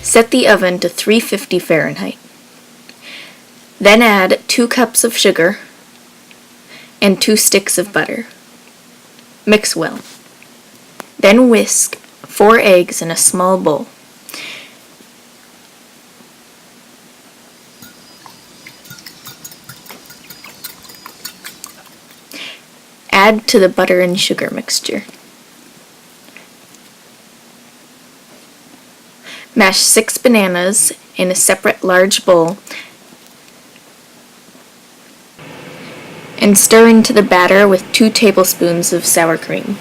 Set the oven to 350 Fahrenheit. Then add 2 cups of sugar and 2 sticks of butter. Mix well. Then whisk 4 eggs in a small bowl. Add to the butter and sugar mixture. Mash 6 bananas in a separate large bowl and stir into the batter with 2 tablespoons of sour cream.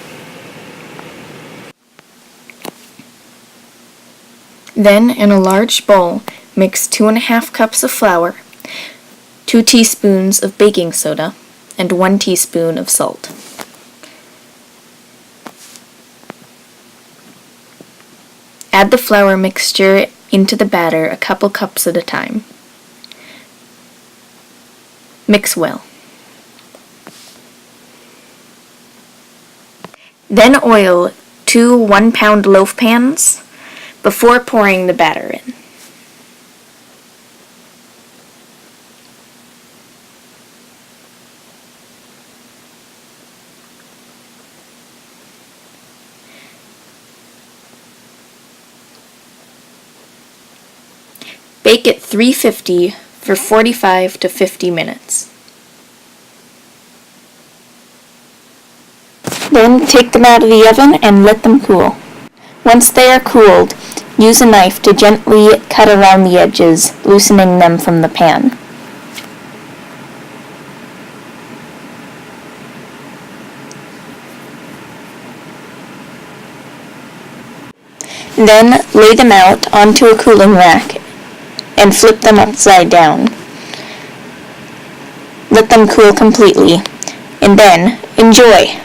Then, in a large bowl, mix 2½ cups of flour, 2 teaspoons of baking soda, and 1 teaspoon of salt. Add the flour mixture into the batter a couple cups at a time. Mix well. Then oil 2 1-pound loaf pans before pouring the batter in. Bake at 350 for 45 to 50 minutes. Then take them out of the oven and let them cool. Once they are cooled, use a knife to gently cut around the edges, loosening them from the pan. Then lay them out onto a cooling rack and flip them upside down. Let them cool completely, and then enjoy!